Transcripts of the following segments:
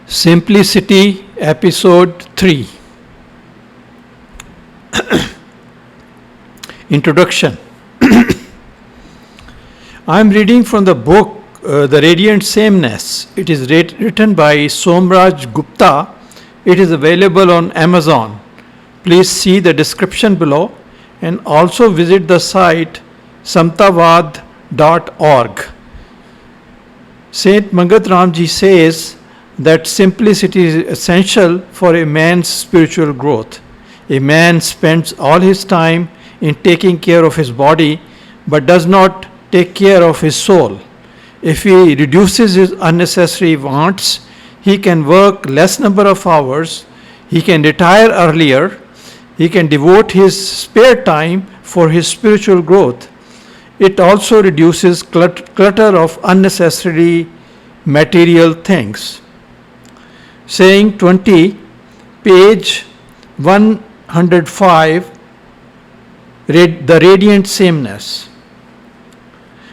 Simplicity, Episode 3. Introduction. I am reading from the book The Radiant Sameness. It is written by Somraj Gupta. It is available on Amazon. Please see the description below and also visit the site samtavad.org. Saint Mangat Ram Ji says that simplicity is essential for a man's spiritual growth. A man spends all his time in taking care of his body but does not take care of his soul. If he reduces his unnecessary wants, he can work less number of hours, he can retire earlier, he can devote his spare time for his spiritual growth. It also reduces clutter of unnecessary material things. Saying 20, page 105, The Radiant Sameness.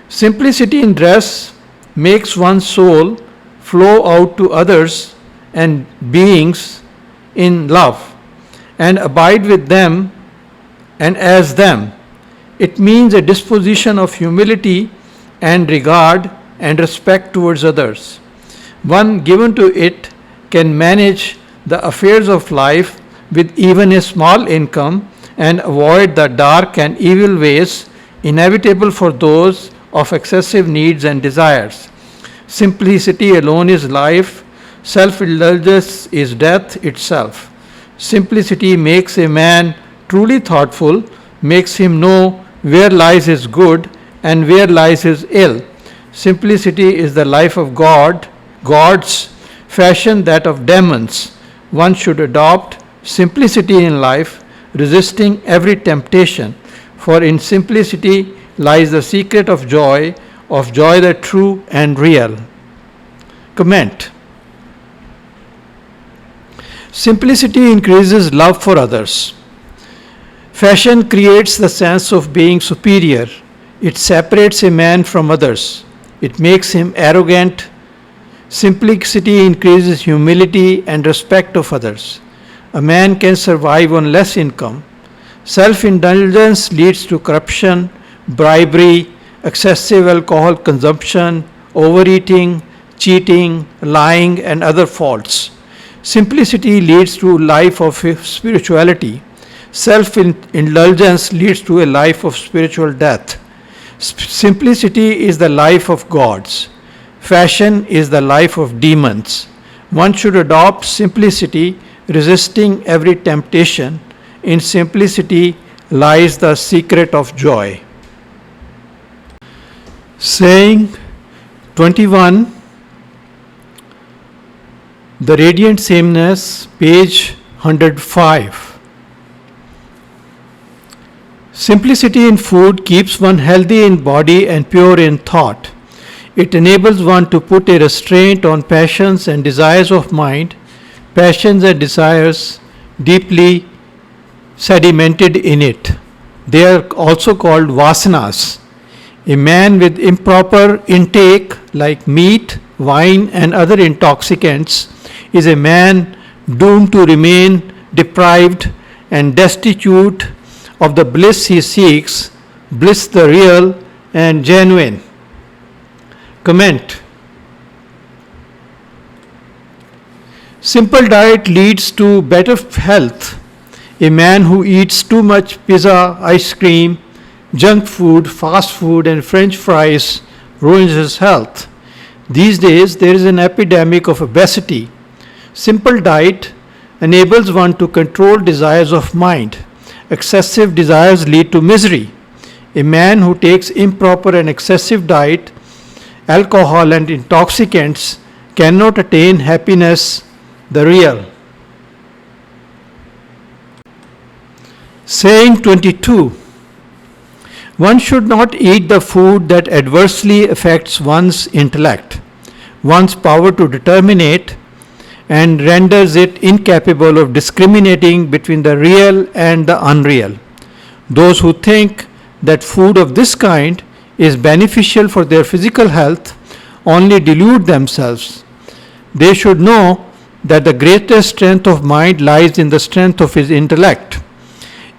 Simplicity in dress makes one's soul flow out to others and beings in love and abide with them and as them. It means a disposition of humility and regard and respect towards others. One given to it can manage the affairs of life with even a small income and avoid the dark and evil ways inevitable for those of excessive needs and desires. Simplicity alone is life. Self-indulgence is death itself. Simplicity makes a man truly thoughtful, makes him know where lies his good and where lies his ill. Simplicity is the life of God's fashion that of demons. One should adopt simplicity in life, resisting every temptation, for in simplicity lies the secret of joy the true and real. Comment. Simplicity increases love for others. Fashion creates the sense of being superior. It separates a man from others. It makes him arrogant. Simplicity increases humility and respect of others. A man can survive on less income. Self-indulgence leads to corruption, bribery, excessive alcohol consumption, overeating, cheating, lying, and other faults. Simplicity leads to a life of spirituality. Self-indulgence leads to a life of spiritual death. Simplicity is the life of gods. Fashion is the life of demons. One should adopt simplicity, resisting every temptation. In simplicity lies the secret of joy. Saying 21, The Radiant Sameness, page 105. Simplicity in food keeps one healthy in body and pure in thought. It enables one to put a restraint on passions and desires of mind, passions and desires deeply sedimented in it. They are also called vasanas. A man with improper intake, like meat, wine, and other intoxicants, is a man doomed to remain deprived and destitute of the bliss he seeks, bliss the real and genuine. Comment. Simple diet leads to better health. A man who eats too much pizza, ice cream, junk food, fast food, and French fries ruins his health. These days, there is an epidemic of obesity. Simple diet enables one to control desires of mind. Excessive desires lead to misery. A man who takes improper and excessive diet, alcohol, and intoxicants cannot attain happiness, the real. Saying 22. One should not eat the food that adversely affects one's intellect, one's power to determinate, and renders it incapable of discriminating between the real and the unreal. Those who think that food of this kind is beneficial for their physical health only delude themselves. They should know that the greatest strength of mind lies in the strength of his intellect.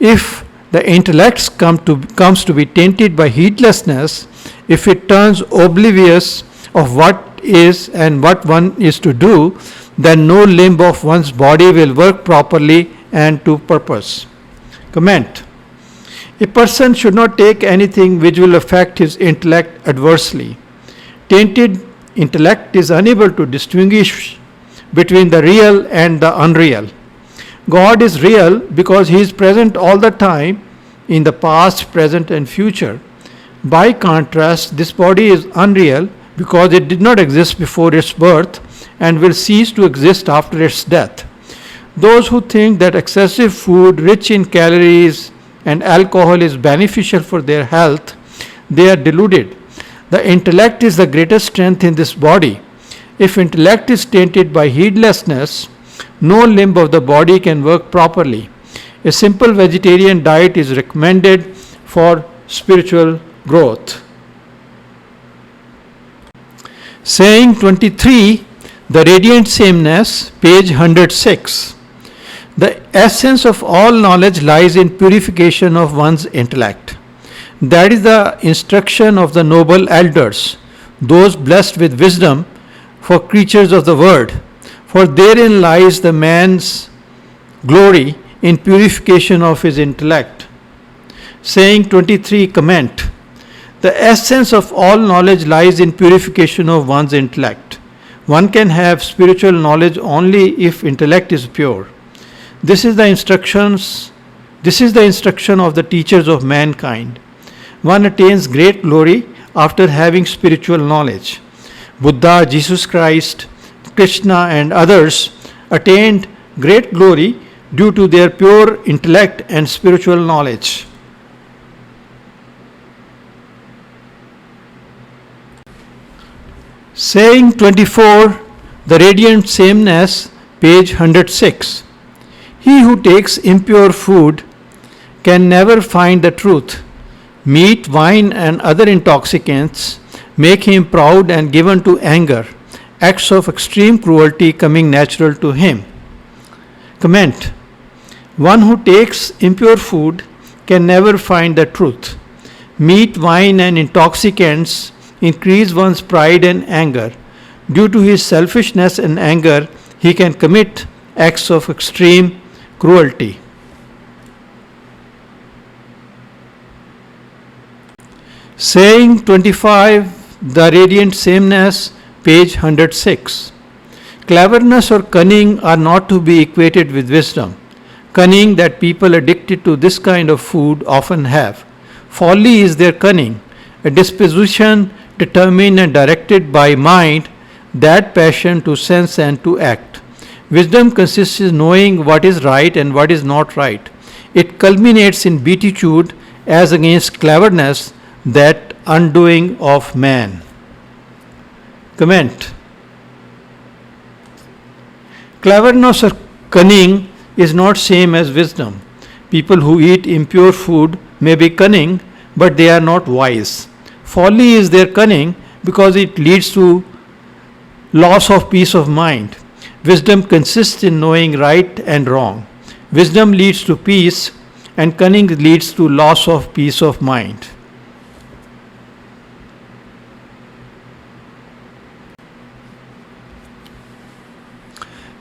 If the intellect comes to be tainted by heedlessness, if it turns oblivious of what is and what one is to do, then no limb of one's body will work properly and to purpose. Comment. A person should not take anything which will affect his intellect adversely. Tainted intellect is unable to distinguish between the real and the unreal. God is real because he is present all the time in the past, present, and future. By contrast, this body is unreal because it did not exist before its birth and will cease to exist after its death. Those who think that excessive food rich in calories and alcohol is beneficial for their health, they are deluded. The intellect is the greatest strength in this body. If intellect is tainted by heedlessness, no limb of the body can work properly. A simple vegetarian diet is recommended for spiritual growth. Saying 23, the radiant sameness, page 106. The essence of all knowledge lies in purification of one's intellect. That is the instruction of the noble elders, those blessed with wisdom, for creatures of the world. For therein lies the man's glory in purification of his intellect. Saying 23, comment. The essence of all knowledge lies in purification of one's intellect. One can have spiritual knowledge only if intellect is pure. This is the instruction of the teachers of mankind. One attains great glory after having spiritual knowledge. Buddha, Jesus Christ, Krishna, and others attained great glory due to their pure intellect and spiritual knowledge. Saying 24, the radiant sameness, page 106. He who takes impure food can never find the truth. Meat, wine, and other intoxicants make him proud and given to anger, acts of extreme cruelty coming natural to him. Comment. One who takes impure food can never find the truth. Meat, wine, and intoxicants increase one's pride and anger. Due to his selfishness and anger, he can commit acts of extreme cruelty. Saying 25, the radiant sameness, page 106. Cleverness or cunning are not to be equated with wisdom. Cunning that people addicted to this kind of food often have. Folly is their cunning, a disposition determined and directed by mind, that passion to sense and to act. Wisdom consists in knowing what is right and what is not right. It culminates in beatitude as against cleverness, that undoing of man. Comment. Cleverness or cunning is not same as wisdom. People who eat impure food may be cunning, but they are not wise. Folly is their cunning because it leads to loss of peace of mind. Wisdom consists in knowing right and wrong. Wisdom leads to peace, and cunning leads to loss of peace of mind.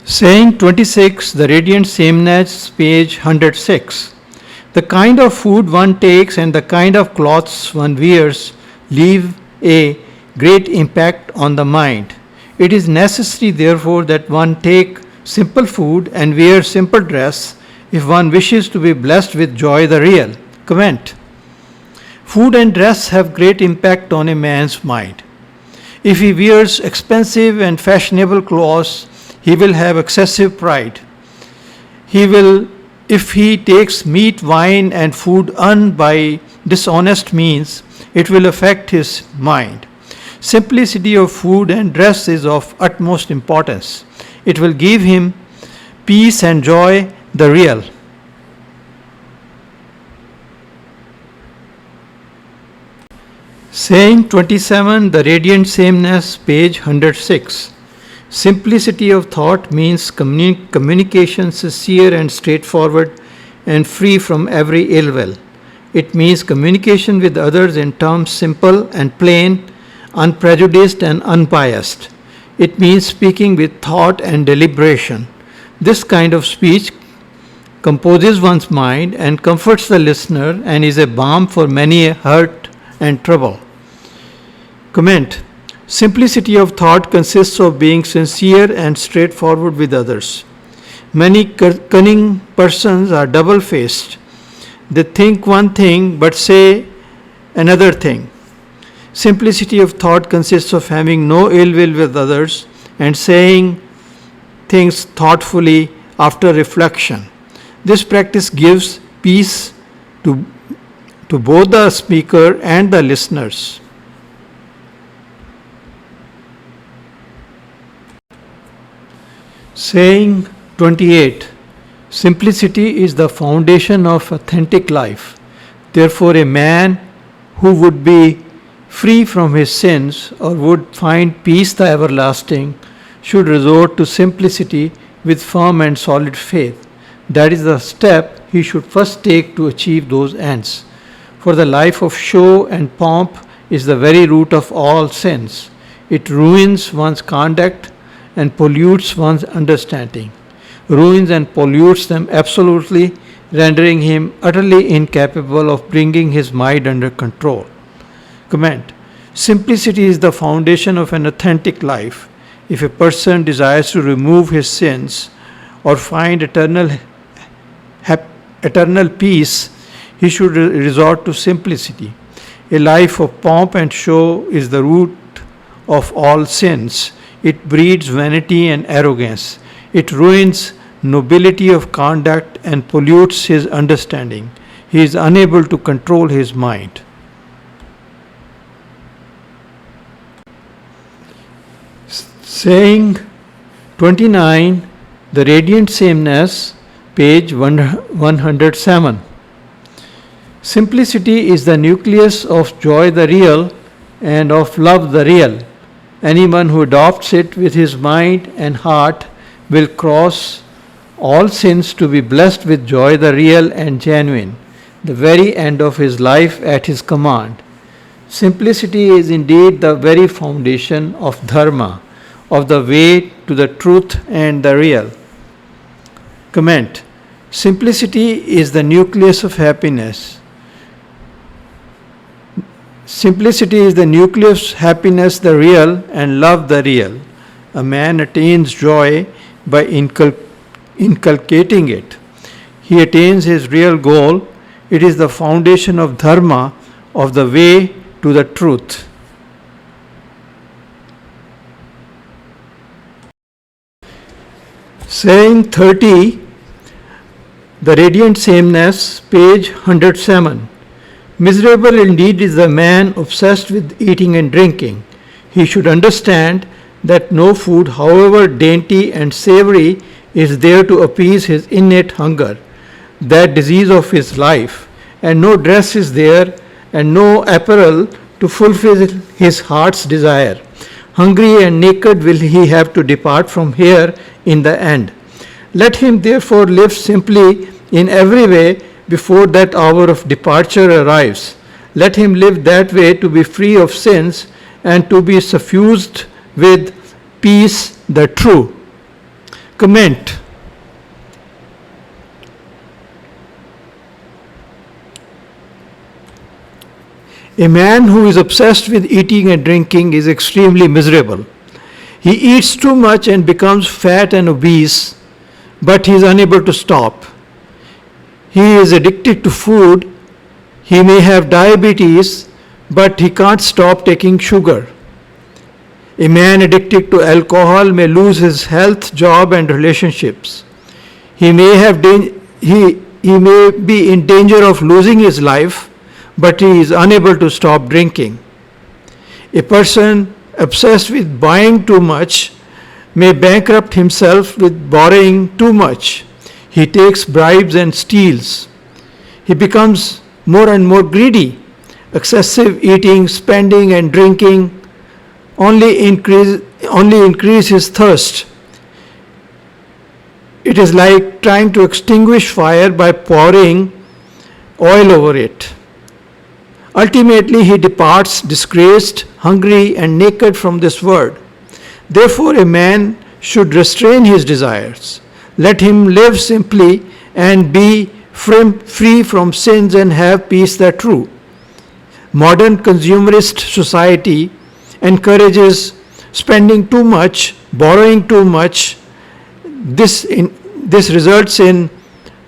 Saying 26, the radiant sameness, page 106. The kind of food one takes and the kind of clothes one wears leave a great impact on the mind. It is necessary, therefore, that one take simple food and wear simple dress if one wishes to be blessed with joy the real. Comment. Food and dress have great impact on a man's mind. If he wears expensive and fashionable clothes, he will have excessive pride. If he takes meat, wine, and food earned by dishonest means, it will affect his mind. Simplicity of food and dress is of utmost importance. It will give him peace and joy, the real. Saying 27, the radiant sameness, page 106. Simplicity of thought means communication sincere and straightforward and free from every ill will. It means communication with others in terms simple and plain, unprejudiced and unbiased. It means speaking with thought and deliberation. This kind of speech composes one's mind and comforts the listener and is a balm for many hurt and trouble. Comment. Simplicity of thought consists of being sincere and straightforward with others. Many cunning persons are double faced. They think one thing but say another thing. Simplicity of thought consists of having no ill will with others and saying things thoughtfully after reflection. This practice gives peace to both the speaker and the listeners. Saying 28. Simplicity is the foundation of authentic life. Therefore, a man who would be free from his sins or would find peace the everlasting should resort to simplicity with firm and solid faith. That is the step he should first take to achieve those ends. For the life of show and pomp is the very root of all sins. It ruins one's conduct and pollutes one's understanding, ruins and pollutes them absolutely, rendering him utterly incapable of bringing his mind under control. Comment. Simplicity is the foundation of an authentic life. If a person desires to remove his sins or find eternal peace, he should resort to simplicity. A life of pomp and show is the root of all sins. It breeds vanity and arrogance. It ruins nobility of conduct and pollutes his understanding. He is unable to control his mind. Saying 29, The Radiant Sameness, page 107. Simplicity is the nucleus of joy the real and of love the real. Anyone who adopts it with his mind and heart will cross all sins to be blessed with joy the real and genuine, the very end of his life at his command. Simplicity is indeed the very foundation of dharma, of the way to the truth and the real. Comment. Simplicity is the nucleus of happiness. Simplicity is the nucleus, happiness the real, and love the real. A man attains joy by inculcating it. He attains his real goal. It is the foundation of dharma, of the way to the truth. Saying 30, The Radiant Sameness, page 107. Miserable indeed is the man obsessed with eating and drinking. He should understand that no food, however dainty and savory, is there to appease his innate hunger, that disease of his life, and no dress is there, and no apparel to fulfill his heart's desire. Hungry and naked will he have to depart from here in the end. Let him therefore live simply in every way before that hour of departure arrives. Let him live that way to be free of sins and to be suffused with peace the true. Comment. A man who is obsessed with eating and drinking is extremely miserable. He eats too much and becomes fat and obese, but he is unable to stop. He is addicted to food. He may have diabetes, but he can't stop taking sugar. A man addicted to alcohol may lose his health, job, and relationships. He may be in danger of losing his life, but he is unable to stop drinking. A person obsessed with buying too much may bankrupt himself with borrowing too much. He takes bribes and steals. He becomes more and more greedy. Excessive eating, spending, and drinking only increase his thirst. It is like trying to extinguish fire by pouring oil over it. Ultimately, he departs disgraced, hungry, and naked from this world. Therefore, a man should restrain his desires. Let him live simply and be free from sins and have peace that true. Modern consumerist society encourages spending too much, borrowing too much. This results in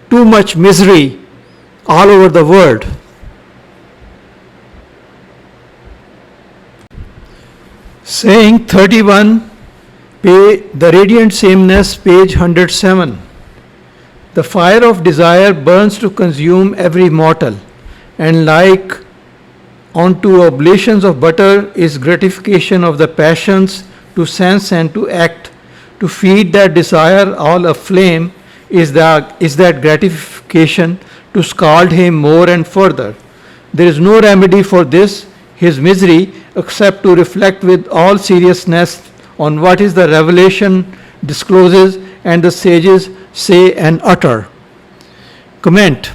too much misery all over the world. Saying 31, The Radiant Sameness, page 107. The fire of desire burns to consume every mortal, and like unto oblations of butter is gratification of the passions to sense and to act. To feed that desire all aflame is that gratification to scald him more and further. There is no remedy for this, his misery, except to reflect with all seriousness on what is the revelation discloses and the sages say and utter. Comment.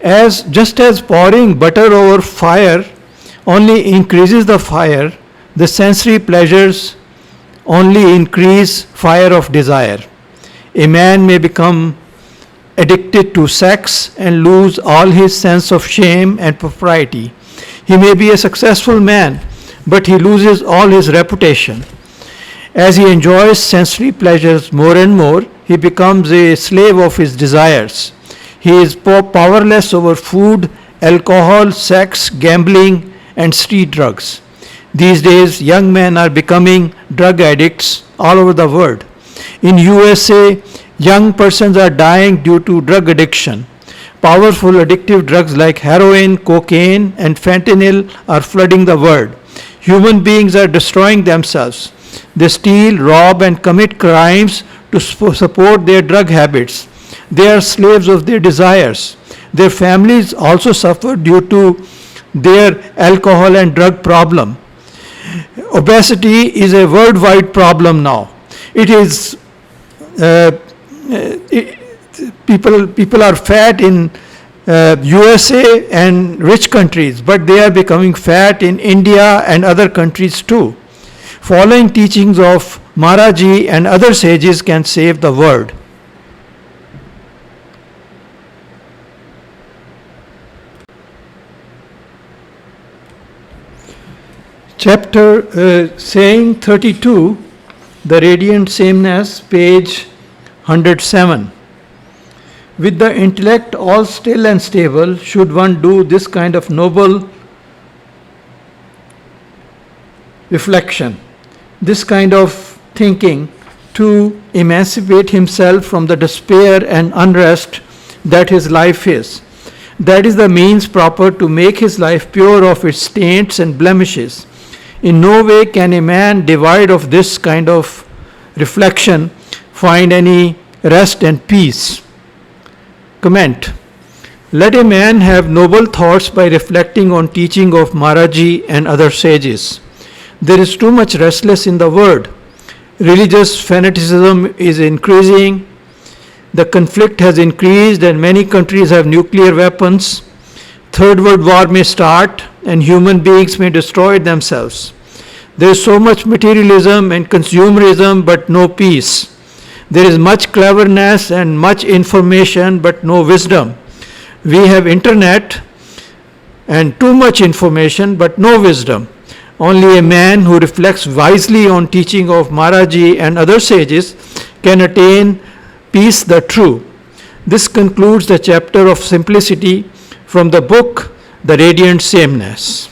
Just as pouring butter over fire only increases the fire, the sensory pleasures only increase fire of desire. A man may become addicted to sex and lose all his sense of shame and propriety. He may be a successful man, but he loses all his reputation. As he enjoys sensory pleasures more and more, he becomes a slave of his desires. He is powerless over food, alcohol, sex, gambling, and street drugs. These days, young men are becoming drug addicts all over the world. In USA, young persons are dying due to drug addiction. Powerful addictive drugs like heroin, cocaine, and fentanyl are flooding the world. Human beings are destroying themselves. They steal, rob, and commit crimes to support their drug habits. They are slaves of their desires. Their families also suffer due to their alcohol and drug problem. Obesity is a worldwide problem now. It is people are fat in USA and rich countries, but they are becoming fat in India and other countries too. Following teachings of Maharaji and other sages can save the world. Saying 32, The Radiant Sameness, page 107. With the intellect all still and stable, should one do this kind of noble reflection, this kind of thinking to emancipate himself from the despair and unrest that his life is. That is the means proper to make his life pure of its taints and blemishes. In no way can a man devoid of this kind of reflection find any rest and peace. Comment. Let a man have noble thoughts by reflecting on teaching of Maharaji and other sages. There is too much restlessness in the world. Religious fanaticism is increasing. The conflict has increased and many countries have nuclear weapons. Third World War may start and human beings may destroy themselves. There is so much materialism and consumerism but no peace. There is much cleverness and much information but no wisdom. We have internet and too much information but no wisdom. Only a man who reflects wisely on teaching of Maharaji and other sages can attain peace the true. This concludes the chapter of simplicity from the book The Radiant Sameness.